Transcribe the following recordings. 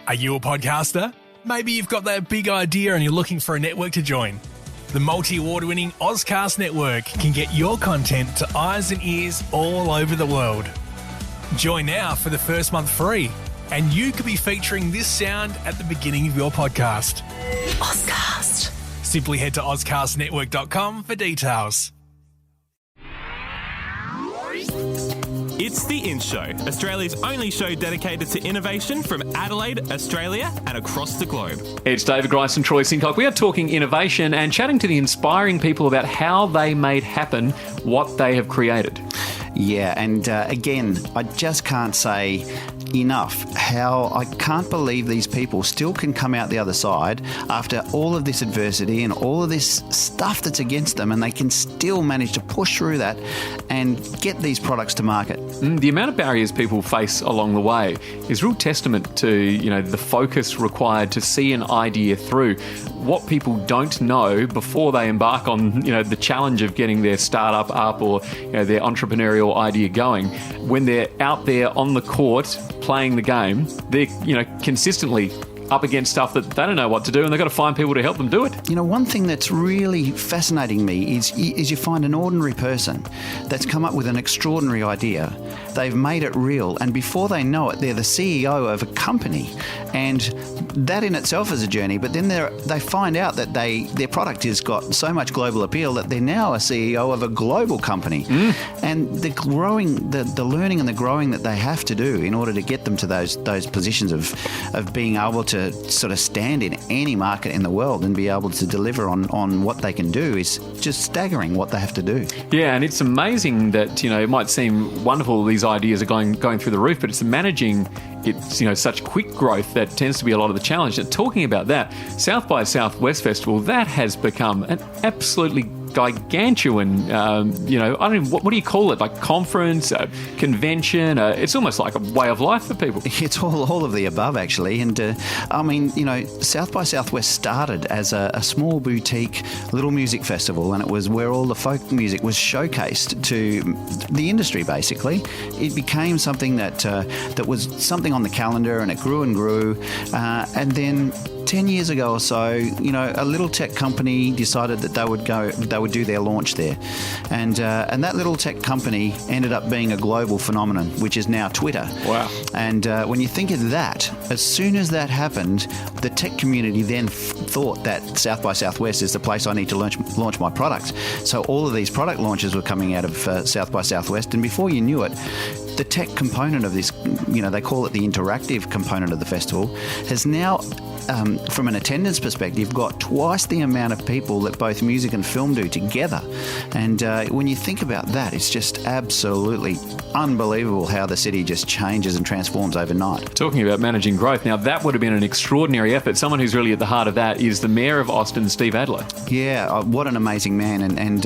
Are you a podcaster? Maybe you've got that big idea and you're looking for a network to join. The multi-award-winning Ozcast Network can get your content to eyes and ears all over the world. Join now for the first month free, and you could be featuring this sound at the beginning of your podcast. Ozcast. Simply head to ozcastnetwork.com for details. It's The In Show, Australia's only show dedicated to innovation from Adelaide, Australia and across the globe. It's David Grice and Troy Sincock. We are talking innovation and chatting to the inspiring people about how they made happen what they have created. Yeah, and again, I just can't say enough how I can't believe these people still can come out the other side after all of this adversity and all of this stuff that's against them, and they can still manage to push through that and get these products to market. The amount of barriers people face along the way is real testament to, the focus required to see an idea through. What people don't know before they embark on, the challenge of getting their startup up or, their entrepreneurial idea going, when they're out there on the court playing the game, they're, consistently up against stuff that they don't know what to do, and they've got to find people to help them do it. One thing that's really fascinating me is you find an ordinary person that's come up with an extraordinary idea. They've made it real, and before they know it, they're the CEO of a company, and that in itself is a journey. But then they find out that their product has got so much global appeal that they're now a CEO of a global company. And the learning and the growing that they have to do in order to get them to those positions of being able to sort of stand in any market in the world and be able to deliver on what they can do is just staggering what they have to do. Yeah, and it's amazing that, it might seem wonderful these ideas are going through the roof, but it's managing it's such quick growth that tends to be a lot of the challenge. And talking about that, South by Southwest Festival, that has become an absolutely gargantuan, I don't even, what do you call it? Like conference, convention, it's almost like a way of life for people. It's all of the above, actually. And South by Southwest started as a small boutique little music festival, and it was where all the folk music was showcased to the industry, basically. It became something that was something on the calendar, and it grew and grew. And then 10 years ago or so, a little tech company decided that they would do their launch there. And that little tech company ended up being a global phenomenon, which is now Twitter. Wow. And when you think of that, as soon as that happened, the tech community then thought that South by Southwest is the place I need to launch my product. So all of these product launches were coming out of South by Southwest, and before you knew it, the tech component of this, they call it the interactive component of the festival, has now, from an attendance perspective, got twice the amount of people that both music and film do together. And when you think about that, it's just absolutely unbelievable how the city just changes and transforms overnight. Talking about managing growth, now that would have been an extraordinary effort. Someone who's really at the heart of that is the Mayor of Austin, Steve Adler. Yeah, what an amazing man. And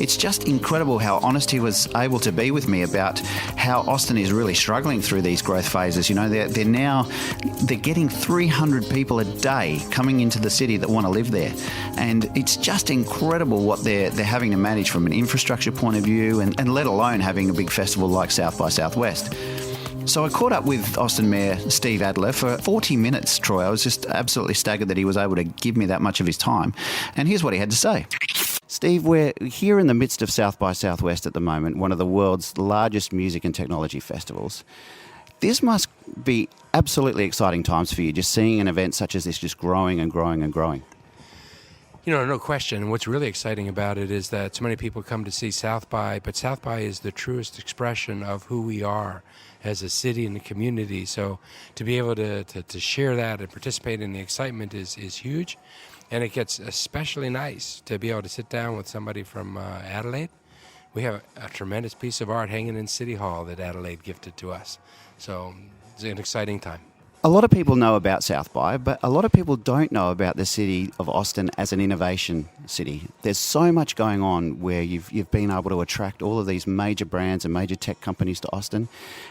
it's just incredible how honest he was able to be with me about how Austin is really struggling through these growth phases. They're getting 300 people a day coming into the city that want to live there, and it's just incredible what they're having to manage from an infrastructure point of view, and let alone having a big festival like South by Southwest. So I caught up with Austin Mayor Steve Adler for 40 minutes, Troy. I was just absolutely staggered that he was able to give me that much of his time, and here's what he had to say. Steve, we're here in the midst of South by Southwest at the moment, one of the world's largest music and technology festivals. This must be absolutely exciting times for you, just seeing an event such as this just growing and growing and growing. No question. What's really exciting about it is that so many people come to see South by, but South by is the truest expression of who we are as a city and a community. So to be able to share that and participate in the excitement is huge. And it gets especially nice to be able to sit down with somebody from Adelaide. We have a tremendous piece of art hanging in City Hall that Adelaide gifted to us. So it's an exciting time. A lot of people know about South by, but a lot of people don't know about the city of Austin as an innovation city. There's so much going on where you've been able to attract all of these major brands and major tech companies to Austin.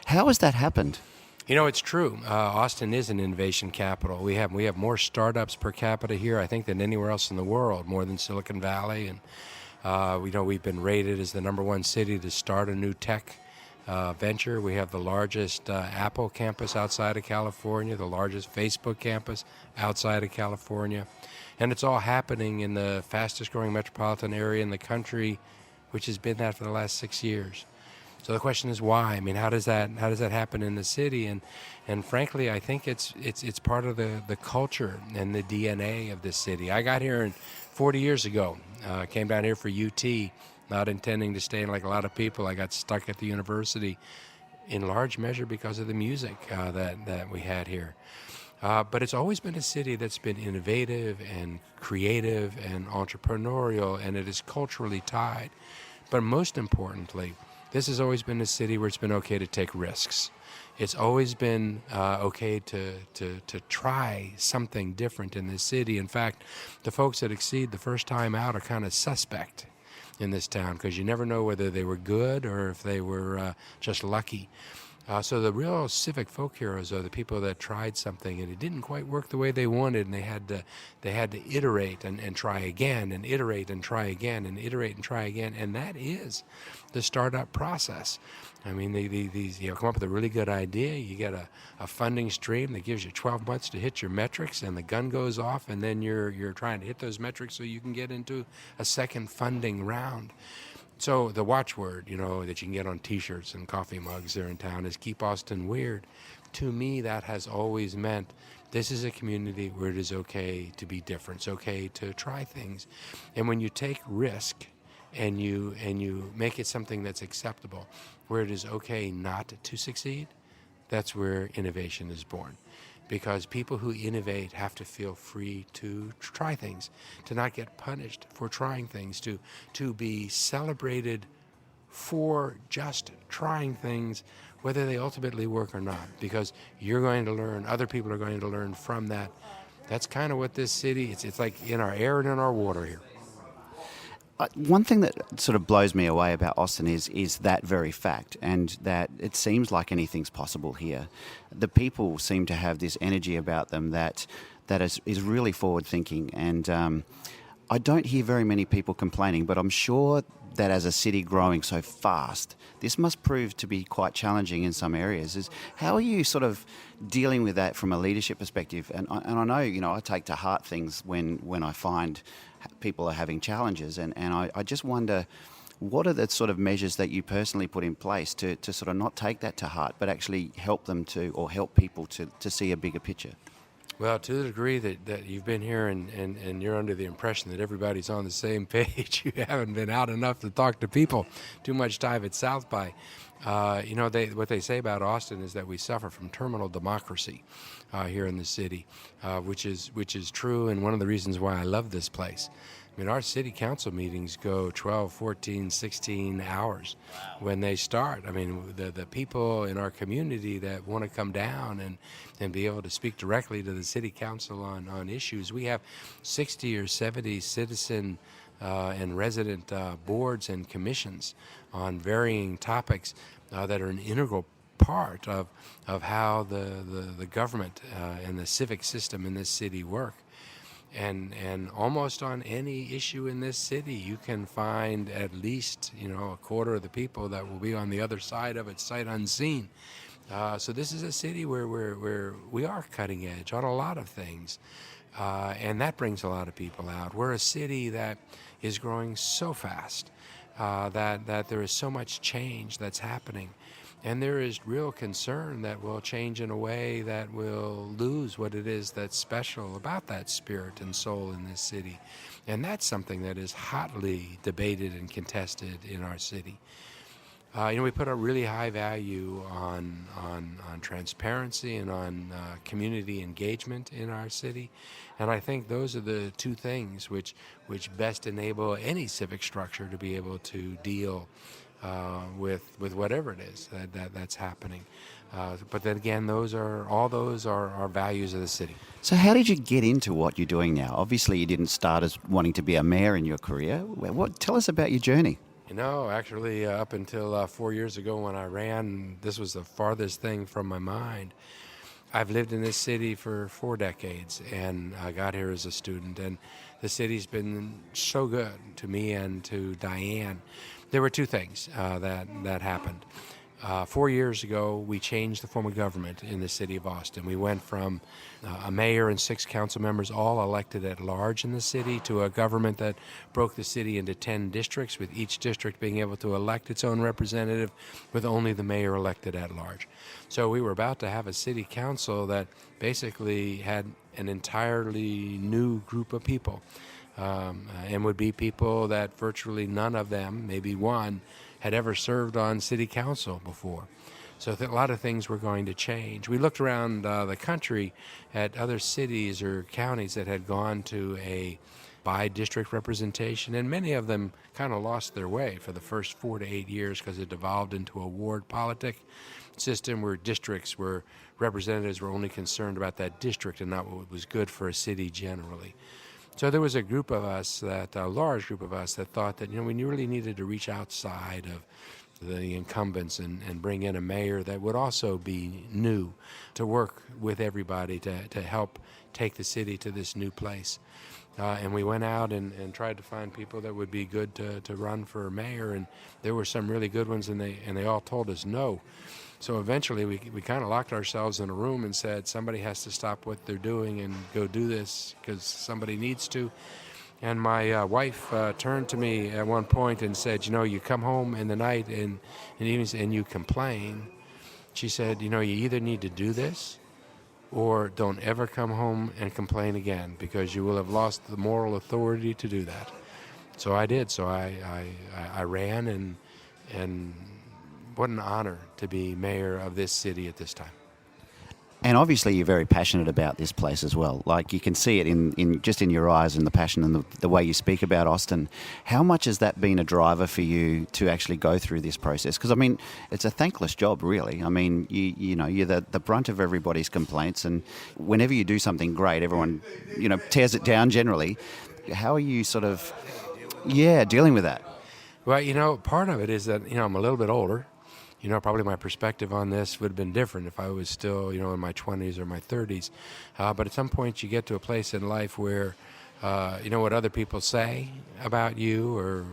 How has that happened? It's true. Austin is an innovation capital. We have more startups per capita here, I think, than anywhere else in the world, more than Silicon Valley. And we've been rated as the #1 city to start a new tech venture. We have the largest Apple campus outside of California, the largest Facebook campus outside of California. And it's all happening in the fastest growing metropolitan area in the country, which has been that for the last 6 years. So the question is why? I mean, how does that happen in the city? And frankly, I think it's part of the culture and the DNA of this city. I got here 40 years ago. Came down here for UT, not intending to stay like a lot of people. I got stuck at the university in large measure because of the music that we had here. But it's always been a city that's been innovative and creative and entrepreneurial, and it is culturally tied. But most importantly, this has always been a city where it's been okay to take risks. It's always been okay to try something different in this city. In fact, the folks that exceed the first time out are kind of suspect in this town because you never know whether they were good or if they were just lucky. So the real civic folk heroes are the people that tried something and it didn't quite work the way they wanted, and they had to iterate and try again and iterate and try again and iterate and try again, and that is the startup process. I mean, these come up with a really good idea. You get a funding stream that gives you 12 months to hit your metrics, and the gun goes off, and then you're trying to hit those metrics so you can get into a second funding round. So the watchword, that you can get on T-shirts and coffee mugs there in town is "Keep Austin Weird." To me, that has always meant this is a community where it is okay to be different. It's okay to try things, and when you take risk and you make it something that's acceptable, where it is okay not to succeed, that's where innovation is born. Because people who innovate have to feel free to try things, to not get punished for trying things, to be celebrated for just trying things, whether they ultimately work or not. Because you're going to learn, other people are going to learn from that. That's kind of what this city, it's like in our air and in our water here. One thing that sort of blows me away about Austin is that very fact, and that it seems like anything's possible here. The people seem to have this energy about them that is really forward-thinking, and I don't hear very many people complaining, but I'm sure that as a city growing so fast, this must prove to be quite challenging in some areas. How are you sort of dealing with that from a leadership perspective? And I know, I take to heart things when I find people are having challenges, and I just wonder, what are the sort of measures that you personally put in place to sort of not take that to heart, but actually help them or help people to see a bigger picture? Well, to the degree that you've been here and you're under the impression that everybody's on the same page, you haven't been out enough to talk to people. Too much time at South by. What they say about Austin is that we suffer from terminal democracy here in the city, which is true, and one of the reasons why I love this place. I mean, our city council meetings go 12, 14, 16 hours when they start. I mean, the people in our community that want to come down and be able to speak directly to the city council on issues. We have 60 or 70 citizen and resident boards and commissions on varying topics that are an integral part of how the government and the civic system in this city work. And almost on any issue in this city, you can find at least, a quarter of the people that will be on the other side of it, sight unseen. So this is a city where we are cutting edge on a lot of things. And that brings a lot of people out. We're a city that is growing so fast that there is so much change that's happening. And there is real concern that we'll change in a way that will lose what it is that's special about that spirit and soul in this city. And that's something that is hotly debated and contested in our city. We put a really high value on transparency and on community engagement in our city. And I think those are the two things which best enable any civic structure to be able to deal with whatever it is that's happening. But then again, all those are values of the city. So how did you get into what you're doing now? Obviously, you didn't start as wanting to be a mayor in your career. Tell us about your journey. Actually, up until 4 years ago when I ran, this was the farthest thing from my mind. I've lived in this city for 4 decades, and I got here as a student, and the city's been so good to me and to Diane. There were two things that happened. 4 years ago, we changed the form of government in the city of Austin. We went from a mayor and 6 council members all elected at large in the city to a government that broke the city into 10 districts, with each district being able to elect its own representative with only the mayor elected at large. So we were about to have a city council that basically had an entirely new group of people, and would be people that virtually none of them, maybe one, had ever served on city council before. So a lot of things were going to change. We looked around the country at other cities or counties that had gone to a by-district representation, and many of them kind of lost their way for the first 4 to 8 years because it devolved into a ward politic system where districts, where representatives were only concerned about that district and not what was good for a city generally. So there was a group of us, a large group of us, that thought that, we really needed to reach outside of the incumbents and bring in a mayor that would also be new, to work with everybody to help take the city to this new place. And we went out and tried to find people that would be good to run for mayor, and there were some really good ones, and they all told us no. So eventually we kind of locked ourselves in a room and said, somebody has to stop what they're doing and go do this because somebody needs to. And my wife turned to me at one point and said, you come home in the night and evenings and you complain. She said, you either need to do this or don't ever come home and complain again, because you will have lost the moral authority to do that. So I did. So I ran, and what an honor to be mayor of this city at this time. And obviously you're very passionate about this place as well. Like, you can see it in just in your eyes and the passion and the way you speak about Austin. How much has that been a driver for you to actually go through this process? Because, it's a thankless job, really. You're the brunt of everybody's complaints, and whenever you do something great, everyone, tears it down generally. How are you sort of, dealing with that? Well, part of it is that, I'm a little bit older. Probably my perspective on this would have been different if I was still, in my 20s or my 30s. But at some point you get to a place in life where, what other people say about you, or,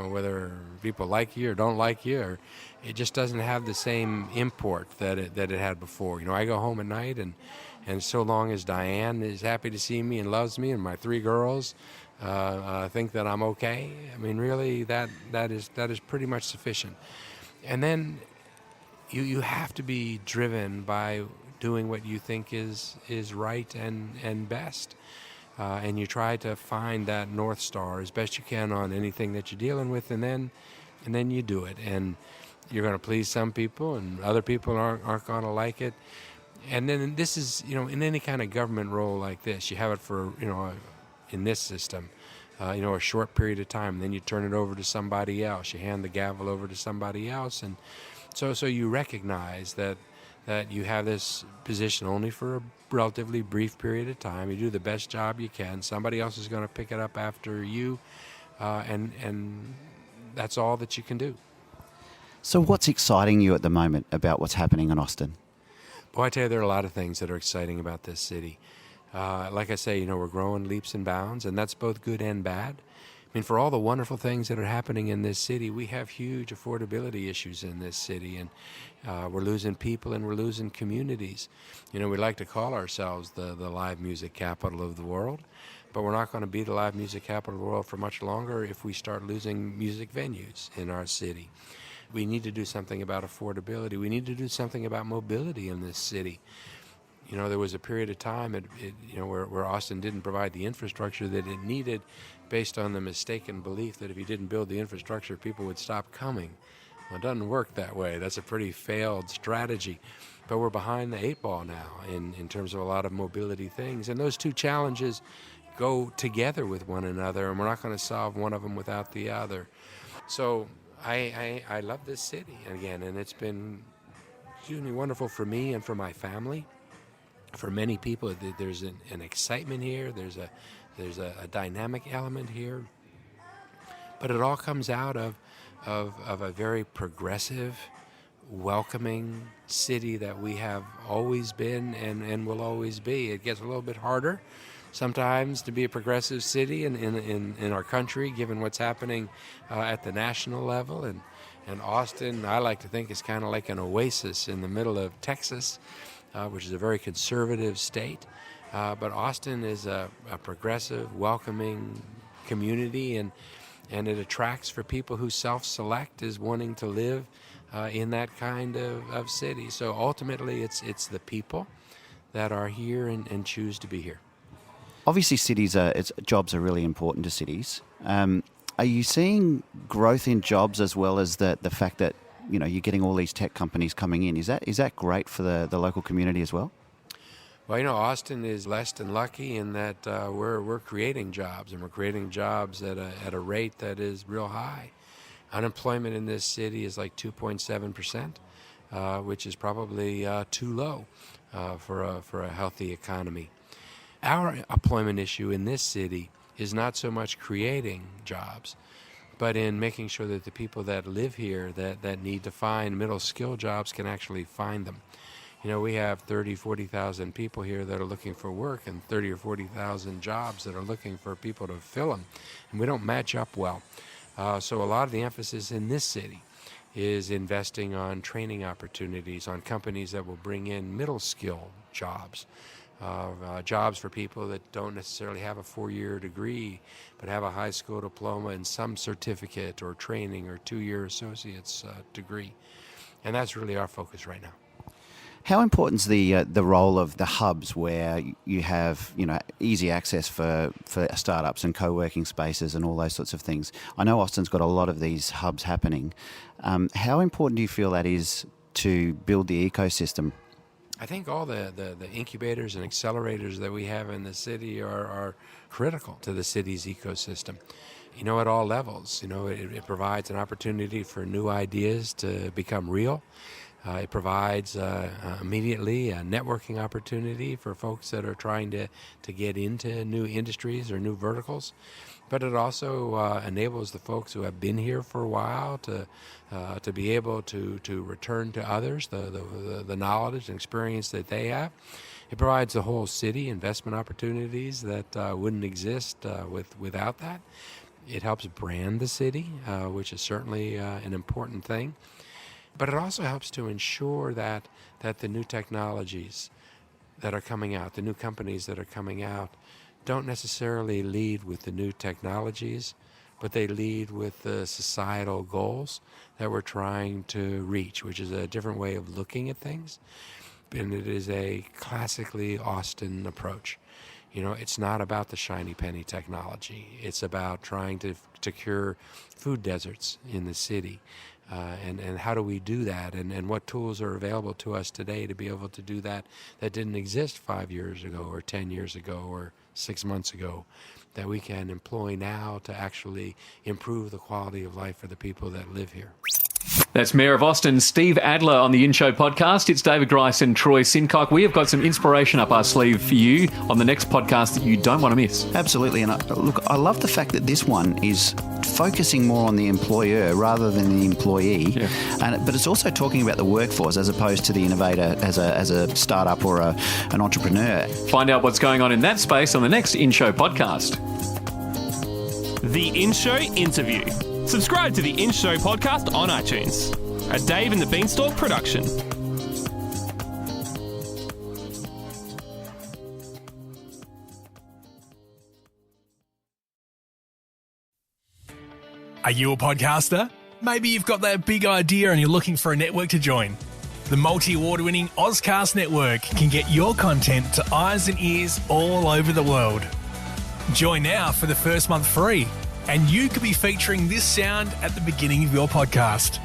whether people like you or don't like you, or it just doesn't have the same import that it had before. I go home at night, and so long as Diane is happy to see me and loves me, and my 3 girls think that I'm okay, really that is pretty much sufficient. And then you have to be driven by doing what you think is right and best. And you try to find that North Star as best you can on anything that you're dealing with, and then you do it. And you're going to please some people, and other people aren't going to like it. And then this is, in any kind of government role like this, you have it for, in this system, a short period of time, and then you turn it over to somebody else. You hand the gavel over to somebody else, and so you recognize that you have this position only for a relatively brief period of time. You do the best job you can. Somebody else is going to pick it up after you, and that's all that you can do. So what's exciting you at the moment about what's happening in Austin? Boy, I tell you, there are a lot of things that are exciting about this city. Like I say, we're growing leaps and bounds, and that's both good and bad. For all the wonderful things that are happening in this city, we have huge affordability issues in this city, and we're losing people and we're losing communities. We like to call ourselves the live music capital of the world, but we're not going to be the live music capital of the world for much longer if we start losing music venues in our city. We need to do something about affordability. We need to do something about mobility in this city. There was a period of time where Austin didn't provide the infrastructure that it needed, based on the mistaken belief that if you didn't build the infrastructure, people would stop coming. Well, it doesn't work that way. That's a pretty failed strategy. But we're behind the 8 ball now in terms of a lot of mobility things. And those two challenges go together with one another, and we're not going to solve one of them without the other. So I love this city again, and it's been extremely wonderful for me and for my family. For many people, there's an excitement here. There's a dynamic element here, but it all comes out of a very progressive, welcoming city that we have always been and will always be. It gets a little bit harder sometimes to be a progressive city in our country, given what's happening at the national level, And Austin, I like to think, is kind of like an oasis in the middle of Texas, which is a very conservative state. But Austin is a progressive, welcoming community, and it attracts for people who self-select as wanting to live in that kind of city. So ultimately, it's the people that are here and choose to be here. Obviously, jobs are really important to cities. Are you seeing growth in jobs as well as the fact that you're getting all these tech companies coming in? Is that great for the local community as well? Well, Austin is less than lucky in that we're creating jobs, and we're creating jobs at a rate that is real high. Unemployment in this city is like 2.7%, which is probably too low for a healthy economy. Our employment issue in this city is not so much creating jobs, but in making sure that the people that live here that need to find middle skill jobs can actually find them. We have 40,000 people here that are looking for work, and 30 or 40,000 jobs that are looking for people to fill them, and we don't match up well. So a lot of the emphasis in this city is investing on training opportunities, on companies that will bring in middle skill jobs. Jobs for people that don't necessarily have a 4-year degree, but have a high school diploma and some certificate or training or 2-year associate's degree. And that's really our focus right now. How important is the role of the hubs where you have easy access for startups and co-working spaces and all those sorts of things? I know Austin's got a lot of these hubs happening. How important do you feel that is to build the ecosystem? I think all the incubators and accelerators that we have in the city are critical to the city's ecosystem. At all levels. It provides an opportunity for new ideas to become real. It provides immediately a networking opportunity for folks that are trying to get into new industries or new verticals. But it also enables the folks who have been here for a while to be able to return to others the knowledge and experience that they have. It provides the whole city investment opportunities that wouldn't exist without that. It helps brand the city, which is certainly an important thing. But it also helps to ensure that the new technologies that are coming out, the new companies that are coming out, don't necessarily lead with the new technologies, but they lead with the societal goals that we're trying to reach, which is a different way of looking at things. And it is a classically Austin approach. It's not about the shiny penny technology. It's about trying to cure food deserts in the city. And how do we do that? And what tools are available to us today to be able to do that didn't exist 5 years ago or 10 years ago or 6 months ago, that we can employ now to actually improve the quality of life for the people that live here. That's Mayor of Austin, Steve Adler, on the In Show podcast. It's David Grice and Troy Sincock. We have got some inspiration up our sleeve for you on the next podcast that you don't want to miss. Absolutely. And I love the fact that this one is focusing more on the employer rather than the employee. Yeah. But it's also talking about the workforce as opposed to the innovator as a startup or an entrepreneur. Find out what's going on in that space on the next In Show podcast. The In Show Interview. Subscribe to the In Show podcast on iTunes. A Dave and the Beanstalk production. Are you a podcaster? Maybe you've got that big idea and you're looking for a network to join. The multi-award-winning Ozcast network can get your content to eyes and ears all over the world. Join now for the first month free, and you could be featuring this sound at the beginning of your podcast.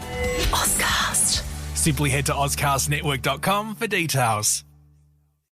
Ozcast. Simply head to ozcastnetwork.com for details.